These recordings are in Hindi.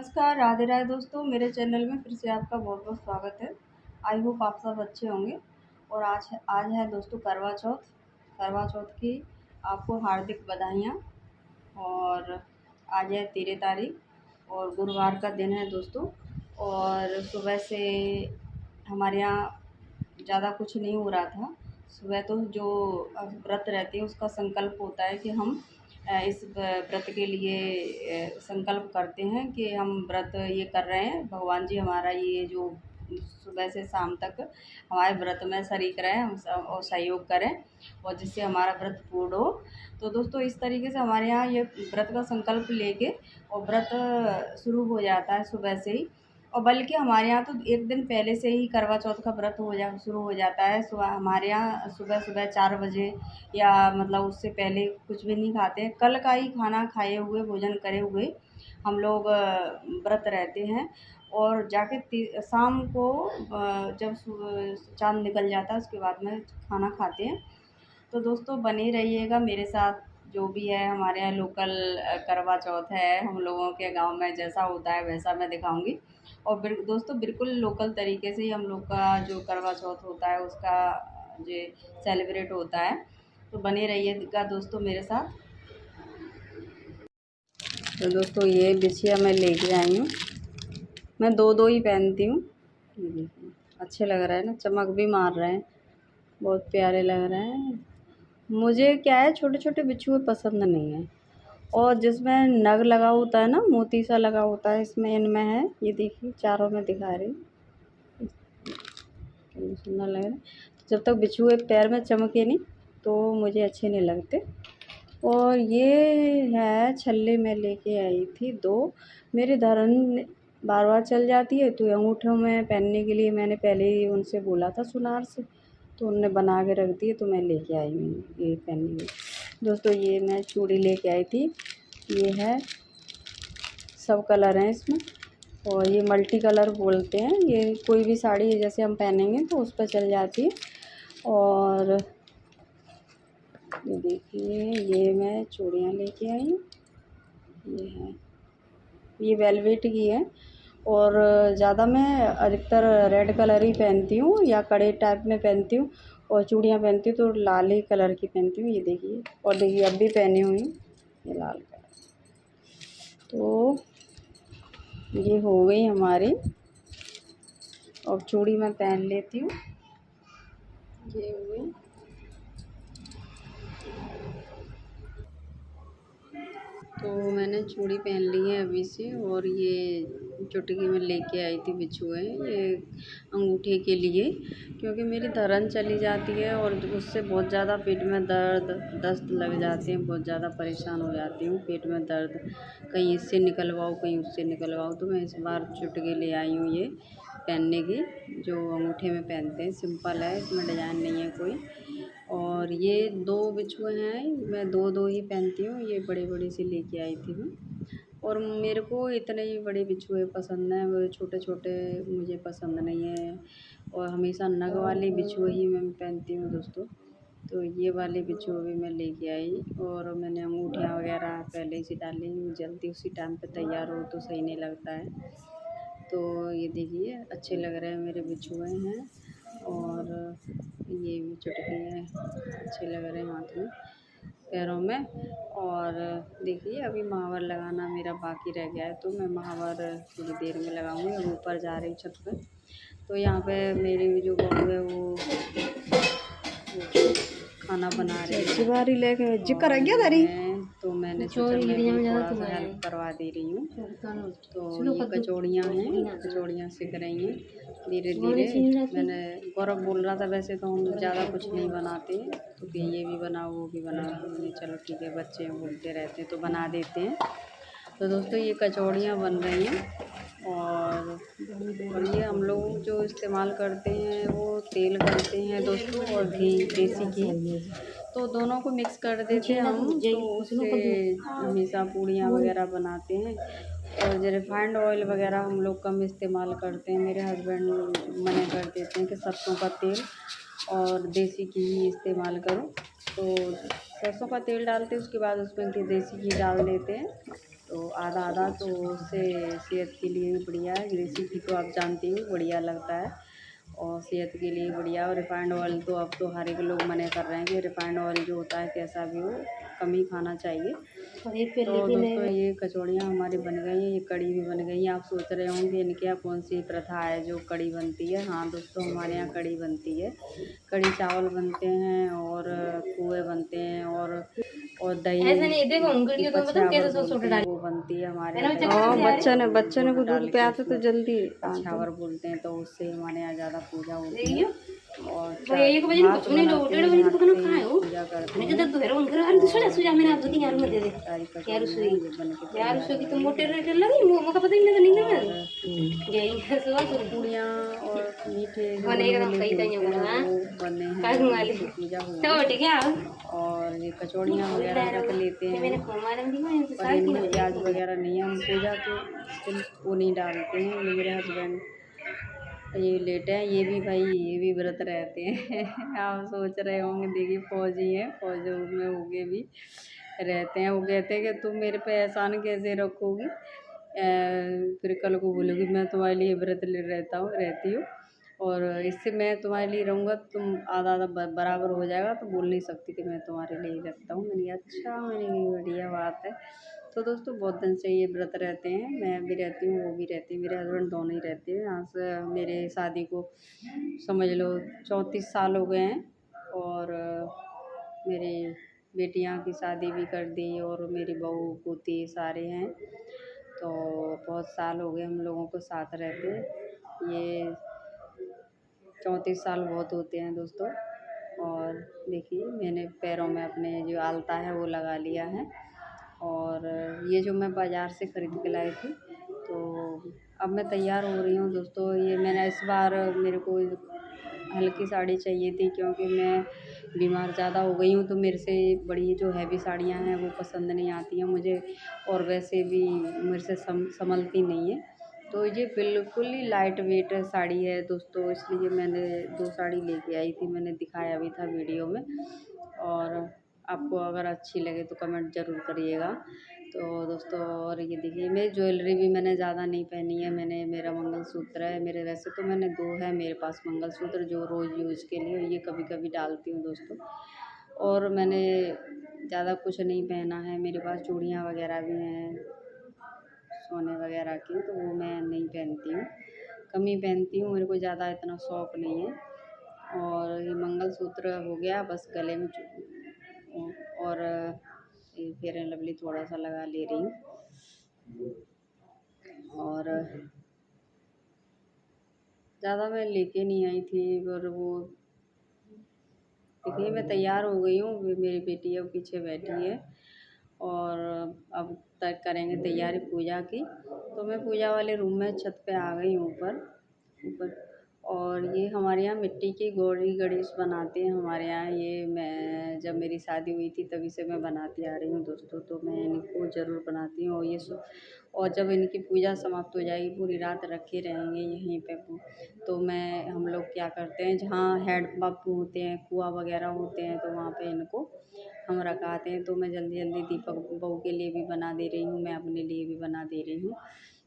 नमस्कार, राधे राधे दोस्तों। मेरे चैनल में फिर से आपका बहुत बहुत स्वागत है। आई होप आप सब अच्छे होंगे। और आज है दोस्तों करवा चौथ। करवा चौथ की आपको हार्दिक बधाइयाँ। और आज है 13 तारीख और गुरुवार का दिन है दोस्तों। और सुबह से हमारे यहाँ ज़्यादा कुछ नहीं हो रहा था। सुबह तो जो व्रत रहते हैं उसका संकल्प होता है कि हम इस व्रत के लिए संकल्प करते हैं कि हम व्रत ये कर रहे हैं, भगवान जी हमारा ये जो सुबह से शाम तक हमारे व्रत में शरीक रहें, हम और सहयोग करें और जिससे हमारा व्रत पूर्ण हो। तो दोस्तों इस तरीके से हमारे यहाँ ये व्रत का संकल्प लेके और व्रत शुरू हो जाता है सुबह से ही। और बल्कि हमारे यहाँ तो एक दिन पहले से ही करवा चौथ का व्रत शुरू हो जाता है। सुबह हमारे यहाँ सुबह सुबह 4 बजे या मतलब उससे पहले कुछ भी नहीं खाते हैं। कल का ही खाना खाए हुए, भोजन करे हुए हम लोग व्रत रहते हैं। और जाके शाम को जब चाँद निकल जाता है उसके बाद में खाना खाते हैं। तो दोस्तों बने रहिएगा मेरे साथ। जो भी है हमारे यहाँ लोकल करवा चौथ है, हम लोगों के गांव में जैसा होता है वैसा मैं दिखाऊंगी। और दोस्तों बिल्कुल लोकल तरीके से ही हम लोग का जो करवा चौथ होता है उसका जो सेलिब्रेट होता है। तो बने रहिएगा दोस्तों मेरे साथ। तो दोस्तों ये बिछिया मैं लेके आई हूँ। मैं दो दो ही पहनती हूँ। ये देखिए अच्छे लग रहा है ना, चमक भी मार रहे हैं, बहुत प्यारे लग रहे हैं। मुझे क्या है, छोटे छोटे बिच्छुए पसंद नहीं है। और जिसमें नग लगा होता है ना, मोती सा लगा होता है, इसमें इनमें है। ये देखिए चारों में दिखा रही हूँ, कितने सुंदर लग रहे हैं। तो जब तक बिच्छुए पैर में चमके नहीं तो मुझे अच्छे नहीं लगते। और ये है छल्ले मैं लेके आई थी 2। मेरी धरन बार बार चल जाती है तो अंगूठों में पहनने के लिए मैंने पहले ही उनसे बोला था सुनार से, तो उनने बना के रख दिए, तो मैं लेके आई हूँ ये पहनने के। दोस्तों ये मैं चूड़ी लेके आई थी। ये है, सब कलर हैं इसमें और ये मल्टी कलर बोलते हैं। ये कोई भी साड़ी जैसे हम पहनेंगे तो उस पर चल जाती है। और ये देखिए ये मैं चूड़ियाँ लेके आई हूँ। ये है, ये वेलवेट की है। और ज़्यादा मैं अधिकतर रेड कलर ही पहनती हूँ या कड़े टाइप में पहनती हूँ। और चूड़ियाँ पहनती हूँ तो लाल ही कलर की पहनती हूँ। ये देखिए, और देखिए अब भी पहनी हुई हूँ ये लाल कलर। तो ये हो गई हमारी। और चूड़ी मैं पहन लेती हूँ। ये हो गई। तो मैंने चूड़ी पहन ली है अभी से। और ये चुटकी में लेके आई थी बिछुए, ये अंगूठे के लिए, क्योंकि मेरी धरन चली जाती है और उससे बहुत ज़्यादा पेट में दर्द दस्त लग जाते हैं। बहुत ज़्यादा परेशान हो जाती हूँ, पेट में दर्द, कहीं इससे निकलवाओ कहीं उससे निकलवाओ। तो मैं इस बार चुटकी ले आई हूँ ये पहनने की, जो अंगूठे में पहनते हैं। सिंपल है, इसमें डिज़ाइन नहीं है कोई। और ये 2 बिछुए हैं, मैं दो दो ही पहनती हूँ। ये बड़ी बड़ी सी लेके आई थी मैं। और मेरे को इतने ही बड़े बिछुए पसंद हैं, वो छोटे छोटे मुझे पसंद नहीं है। और हमेशा नग वाले बिछुए ही मैं पहनती हूँ दोस्तों। तो ये वाले बिछुए भी मैं लेके आई। और मैंने अंगूठियाँ वगैरह पहले ही से डाली, जल्दी उसी टाइम पे तैयार हो तो सही नहीं लगता है। तो ये देखिए अच्छे लग रहे हैं मेरे बिछुए हैं। और ये भी चुटकी है, अच्छे लग रहे हैं हाथ में पैरों में। और देखिए अभी महावर लगाना मेरा बाकी रह गया है, तो मैं महावर थोड़ी देर में लगाऊंगी। अब ऊपर जा रही छत पे। तो यहाँ पे मेरी जो बहू है वो खाना बना रही है। लेके जिक्र है क्या तारी, तो मैंने सोचा मैं भी थोड़ा सा हेल्प करवा दे रही हूँ। तो ये कचौड़ियाँ हैं, कचौड़ियाँ सीख रही हैं धीरे धीरे। मैंने गौरव बोल रहा था वैसे तो हम ज़्यादा कुछ नहीं बनाते हैं, तो कि ये भी बनाओ वो भी बनाओ। मैंने चलो ठीक है, बच्चे बोलते रहते हैं तो बना देते हैं। तो दोस्तों ये कचौड़ियाँ बन रही हैं। और ये हम लोग जो इस्तेमाल करते हैं वो तेल करते हैं दोस्तों, और घी, देसी घी, तो दोनों को मिक्स कर देते हैं हम। तो उससे हमेशा पूड़ियाँ वगैरह बनाते हैं। और जो रिफाइंड ऑयल वगैरह हम लोग कम इस्तेमाल करते हैं। मेरे हस्बैंड मना कर देते हैं कि सरसों का तेल और देसी घी ही इस्तेमाल करो। तो सरसों का तेल डालते हैं, उसके बाद उसमें देसी घी डाल देते हैं। तो तो आधा आधा, तो उससे सेहत के लिए भी बढ़िया है। ग्रीसी घी तो आप जानती हो बढ़िया लगता है और सेहत के लिए बढ़िया। और रिफाइंड ऑयल तो अब तो हर एक लोग मना कर रहे हैं कि रिफाइंड ऑयल जो होता है कैसा भी हो कम ही खाना चाहिए। तो दोस्तों ये कचौड़ियाँ हमारी बन गई हैं, ये कड़ी भी बन गई हैं। आप सोच रहे होंगे इनके यहाँ कौन सी प्रथा है जो कड़ी बनती है। हाँ दोस्तों, हमारे यहाँ कड़ी बनती है। कड़ी चावल बनते हैं और पुए बनते हैं और दही ऐसा नहीं देखो की पछावर बोलते हैं वो बनती है हमारे यहाँ। और बच्चे ने को दूध पियाते तो जल्दी पछावर बोलते हैं, तो उससे हमारे यहाँ ज़्यादा पूजा होती है। और एक बजे हाथ बनाते हैं, हाथ से पूजा करते हैं। जब दोहरा उनकर अरे दूसरा सुजा मैंने आप दूधी यार दे दे सारी यार कचौड़ियाँ सुई ये बन के यार तैयार सुई की हो तो गई मोटे हैं। रेट लगी मुझे पता ही नहीं लगा यही सुबह सुबह पूड़ियाँ और मीठे जो बने एकदम गुलगुले कई तइयों बोलते हैं करा वो बने हैं, काय घुमा ले उनकी पूजा हुई तो है। ठीक है और ये कचौड़ियाँ वगैरह रख लेते हैं, मैंने मालूम दी मैं पर इनमें प्याज वगैरह नहीं है। हम पूजा के दिन वो नहीं डालते हैं। ये मेरे हस्बैंड ये लेटे हैं, ये भी भाई ये भी व्रत रहते हैं। आप सोच रहे होंगे, देखिए फौजी हैं, फौजों में होके भी रहते हैं। वो कहते हैं कि तुम मेरे पे एहसान कैसे रखोगी, फिर कल को बोलोगी मैं तुम्हारे लिए व्रत ले रहती हूँ और इससे मैं तुम्हारे लिए रहूँगा, तुम आधा आधा बराबर हो जाएगा, तो बोल नहीं सकती कि मैं तुम्हारे लिए रखता हूँ। मैंने कहा अच्छा, मैंने कहा बढ़िया बात है। तो दोस्तों बहुत दिन से ये व्रत रहते हैं, मैं भी रहती हूँ, वो भी रहती है, मेरे हस्बैंड दोनों ही रहते हैं। यहाँ से मेरे शादी को समझ लो 34 साल हो गए हैं और मेरी बेटियां की शादी भी कर दी और मेरी बहू पोती सारे हैं। तो बहुत साल हो गए हम लोगों को साथ रहते। ये 34 साल बहुत होते हैं दोस्तों। और देखिए मैंने पैरों में अपने जो आलता है वो लगा लिया है और ये जो मैं बाज़ार से ख़रीद के लाई थी, तो अब मैं तैयार हो रही हूँ दोस्तों। ये मैंने इस बार मेरे को हल्की साड़ी चाहिए थी क्योंकि मैं बीमार ज़्यादा हो गई हूँ, तो मेरे से बड़ी जो हैवी साड़ियाँ हैं वो पसंद नहीं आती हैं मुझे और वैसे भी मेरे से संभलती नहीं है। तो ये बिल्कुल ही लाइट वेट साड़ी है दोस्तों, इसलिए मैंने 2 साड़ी लेके आई थी, मैंने दिखाया भी था वीडियो में। और आपको अगर अच्छी लगे तो कमेंट ज़रूर करिएगा। तो दोस्तों और ये देखिए मेरी ज्वेलरी भी मैंने ज़्यादा नहीं पहनी है। मैंने मेरा मंगलसूत्र है मेरे, वैसे तो मैंने 2 है मेरे पास मंगलसूत्र जो रोज़ यूज़ के लिए, ये कभी कभी डालती हूँ दोस्तों। और मैंने ज़्यादा कुछ नहीं पहना है। मेरे पास चूड़ियाँ वगैरह भी हैं सोने वगैरह की, तो वो मैं नहीं पहनती हूँ, कम ही पहनती हूँ, मेरे को ज़्यादा इतना शौक़ नहीं है। और ये मंगलसूत्र हो गया बस गले में और ये फेयर एंड लवली थोड़ा सा लगा ले रही हूँ। और ज़्यादा मैं लेके नहीं आई थी, पर वो देखिए मैं तैयार हो गई हूँ, मेरी बेटी अब पीछे बैठी है और अब तक करेंगे तैयारी पूजा की। तो मैं पूजा वाले रूम में छत पे आ गई हूँ ऊपर। और ये हमारे यहाँ मिट्टी की गौरी गणेश बनाते हैं हमारे यहाँ। ये मैं जब मेरी शादी हुई थी तभी से मैं बनाती आ रही हूँ दोस्तों, तो मैं इनको ज़रूर बनाती हूँ। और जब इनकी पूजा समाप्त हो जाएगी पूरी रात रखे रहेंगे यहीं पे। तो हम लोग क्या करते हैं, जहाँ हेड पंप होते हैं कुआँ वगैरह होते हैं, तो वहाँ पे इनको हम रखाते हैं। तो मैं जल्दी जल्दी दीपक बहू के लिए भी बना दे रही हूँ, मैं अपने लिए भी बना दे रही हूँ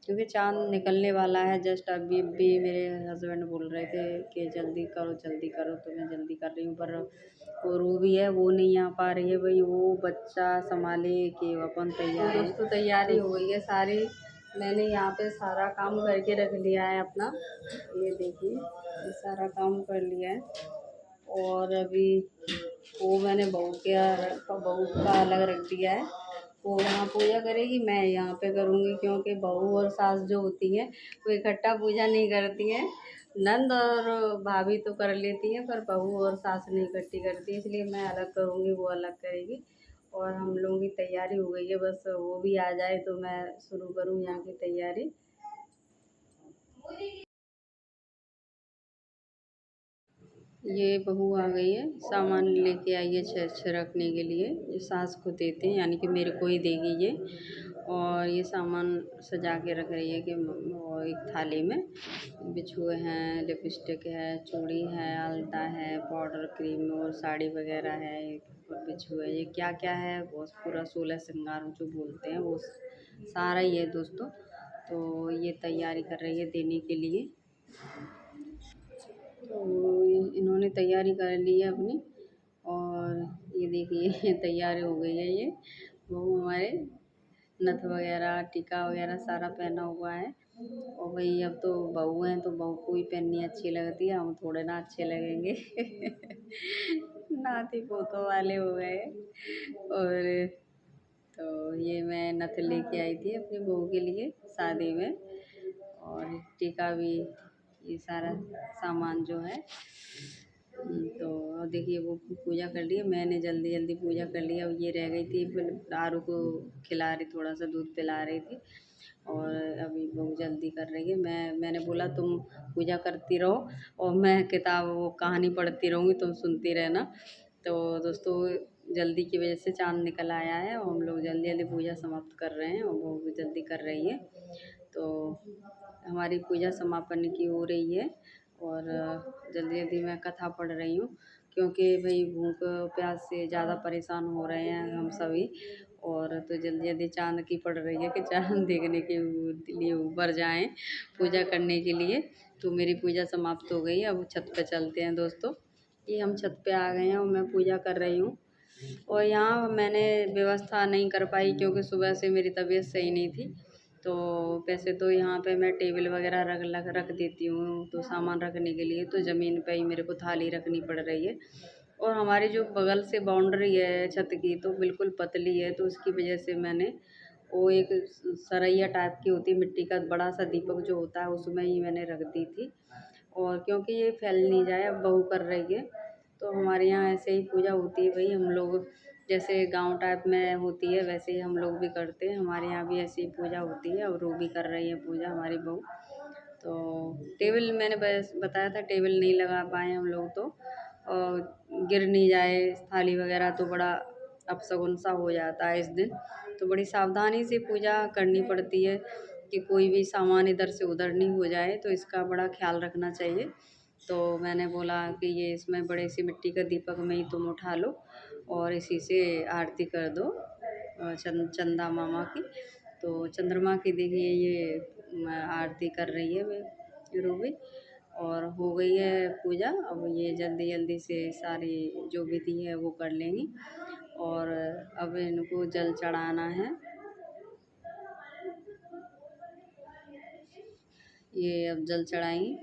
क्योंकि चाँद निकलने वाला है जस्ट। अभी भी मेरे हस्बैंड बोल रहे थे कि जल्दी करो जल्दी करो, तो मैं जल्दी कर रही हूँ। पर वो रू भी है, वो नहीं आ पा रही है भाई, वो बच्चा संभाले कि अपन तैयार है। दोस्तों तैयारी हो गई है सारी, मैंने यहाँ पे सारा काम करके रख लिया है अपना, ये देखिए ये सारा काम कर लिया है। और अभी वो मैंने बहू का अलग रख दिया है, वो वहाँ पूजा करेगी, मैं यहाँ पे करूँगी क्योंकि बहू और सास जो होती हैं वो इकट्ठा पूजा नहीं करती हैं। नंद और भाभी तो कर लेती हैं पर बहू और सास नहीं इकट्ठी करती, इसलिए मैं अलग करूँगी, वो अलग करेगी। और हम लोगों की तैयारी हो गई है, बस वो भी आ जाए तो मैं शुरू करूँ यहाँ की तैयारी। ये बहू आ गई है, सामान लेके आई है छिड़कने के लिए। ये सास को देते हैं, यानी कि मेरे को ही देगी ये। और ये सामान सजा के रख रही है कि और एक थाली में बिछुए हैं, लिपस्टिक है, चूड़ी है, आलता है, पाउडर क्रीम और साड़ी वगैरह है, और बिछुए ये क्या क्या है, बहुत पूरा 16 श्रृंगार जो बोलते हैं वो सारा ही है दोस्तों। तो ये तैयारी कर रही है देने के लिए। तो इन्होंने तैयारी कर ली है अपनी, और ये देखिए तैयार हो गई है ये। वो हमारे नथ वगैरह टीका वगैरह सारा पहना हुआ है। और भाई अब तो बहू हैं तो बहू को ही पहननी अच्छी लगती है, हम थोड़े ना अच्छे लगेंगे नाती पोतों वाले हो गए। और तो ये मैं नथ लेके आई थी अपनी बहू के लिए शादी में, और टीका भी, ये सारा सामान जो है। तो देखिए वो पूजा कर ली है, मैंने जल्दी जल्दी पूजा कर लिया। अब ये रह गई थी, फिर आरू को खिला रही, थोड़ा सा दूध पिला रही थी, और अभी बहुत जल्दी कर रही है। मैंने बोला तुम पूजा करती रहो और मैं किताब वो कहानी पढ़ती रहूँगी, तुम सुनती रहना। तो दोस्तों जल्दी की वजह से चाँद निकल आया है और हम लोग जल्दी जल्दी पूजा समाप्त कर रहे हैं, और वो भी जल्दी कर रही है। तो हमारी पूजा समापन की हो रही है, और जल्दी जल्दी मैं कथा पढ़ रही हूँ, क्योंकि भाई भूख प्यास से ज़्यादा परेशान हो रहे हैं हम सभी। और तो जल्दी जल्दी चाँद की पड़ रही है कि चाँद देखने के लिए ऊपर जाएं पूजा करने के लिए। तो मेरी पूजा समाप्त हो गई है, अब छत पे चलते हैं दोस्तों। ये हम छत पे आ गए हैं और मैं पूजा कर रही हूँ। और यहाँ मैंने व्यवस्था नहीं कर पाई क्योंकि सुबह से मेरी तबीयत सही नहीं थी। तो वैसे तो यहाँ पे मैं टेबल वगैरह रख देती हूँ, तो सामान रखने के लिए तो ज़मीन पे ही मेरे को थाली रखनी पड़ रही है। और हमारी जो बगल से बाउंड्री है छत की तो बिल्कुल पतली है, तो उसकी वजह से मैंने वो एक सरैया टाइप की होती है मिट्टी का बड़ा सा दीपक जो होता है, उसमें ही मैंने रख दी थी। और क्योंकि ये फैल नहीं जाए, अब बहू कर रही है, तो हमारे यहाँ ऐसे ही पूजा होती है भाई। हम लोग जैसे गांव टाइप में होती है वैसे ही हम लोग भी करते हैं, हमारे यहाँ भी ऐसी ही पूजा होती है। और वो भी कर रही है पूजा हमारी बहू। तो टेबल मैंने बस बताया था, टेबल नहीं लगा पाए हम लोग, तो और गिर नहीं जाए थाली वगैरह तो बड़ा अपशगुन सा हो जाता है इस दिन। तो बड़ी सावधानी से पूजा करनी पड़ती है कि कोई भी सामान इधर से उधर नहीं हो जाए, तो इसका बड़ा ख्याल रखना चाहिए। तो मैंने बोला कि ये इसमें बड़े सी मिट्टी का दीपक में ही तुम उठा लो और इसी से आरती कर दो चंदा मामा की। तो चंद्रमा की देखिए ये आरती कर रही है रूबी, और हो गई है पूजा। अब ये जल्दी जल्दी से सारी जो विधि है वो कर लेंगी, और अब इनको जल चढ़ाना है। ये अब जल चढ़ाएंगी।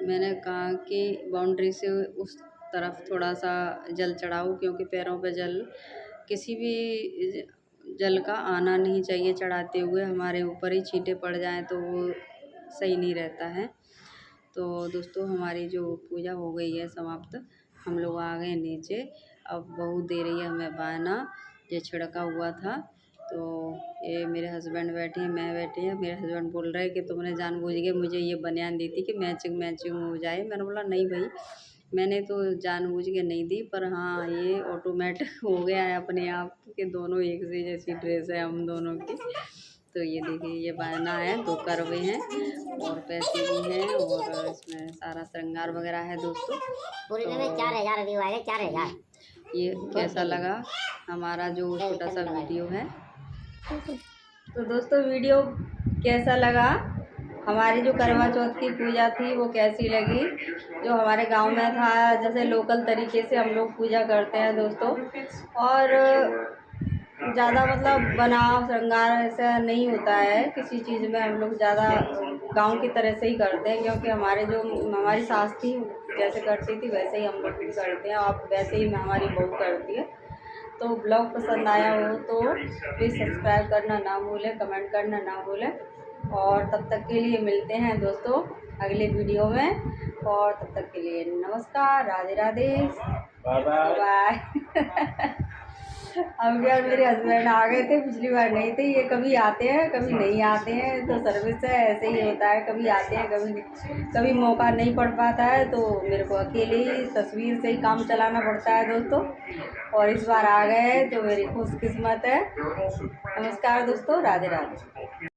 मैंने कहा कि बाउंड्री से उस तरफ थोड़ा सा जल चढ़ाओ, क्योंकि पैरों पे जल किसी भी जल का आना नहीं चाहिए चढ़ाते हुए, हमारे ऊपर ही छींटे पड़ जाएं तो वो सही नहीं रहता है। तो दोस्तों हमारी जो पूजा हो गई है समाप्त, हम लोग आ गए नीचे। अब बहू दे रही है हमें बाना, ये छिड़का हुआ था। तो ये मेरे हस्बैंड बैठे हैं, मैं बैठी हैं। मेरे हस्बैंड बोल रहे हैं कि तुमने जानबूझ के मुझे ये बनियान दी थी कि मैचिंग मैचिंग हो जाए। मैंने बोला नहीं भाई, मैंने तो जानबूझ के नहीं दी, पर हाँ ये ऑटोमेटिक हो गया है अपने आप कि दोनों एक से जैसी ड्रेस है हम दोनों की। तो ये देखिए ये बाना है, 2 करवे हैं और पैसे भी हैं, और इसमें सारा श्रृंगार वगैरह है दोस्तों। पूरे में तो 4000 व्यू आएगा, 4000। ये कैसा लगा हमारा जो छोटा सा वीडियो है। तो दोस्तों वीडियो कैसा लगा, हमारी जो करवा चौथ की पूजा थी वो कैसी लगी, जो हमारे गांव में था जैसे लोकल तरीके से हम लोग पूजा करते हैं दोस्तों। और ज़्यादा मतलब बनाव श्रृंगार ऐसा नहीं होता है किसी चीज़ में, हम लोग ज़्यादा गांव की तरह से ही करते हैं, क्योंकि हमारी सास थी जैसे करती थी वैसे ही हम लोग भी करते हैं, और वैसे ही हमारी बहू करती है। तो ब्लॉग पसंद आया हो तो प्लीज़ सब्सक्राइब करना ना भूलें, कमेंट करना ना भूलें। और तब तक के लिए मिलते हैं दोस्तों अगले वीडियो में, और तब तक के लिए नमस्कार, राधे राधे, बाय अब यार मेरे हस्बैंड आ गए थे, पिछली बार नहीं थे। ये कभी आते हैं कभी नहीं आते हैं, तो सर्विस है ऐसे ही होता है, कभी आते हैं कभी नहीं, कभी मौका नहीं पड़ पाता है, तो मेरे को अकेले ही तस्वीर से ही काम चलाना पड़ता है दोस्तों। और इस बार आ गए तो मेरी खुशकिस्मत है। नमस्कार दोस्तों, राधे राधे।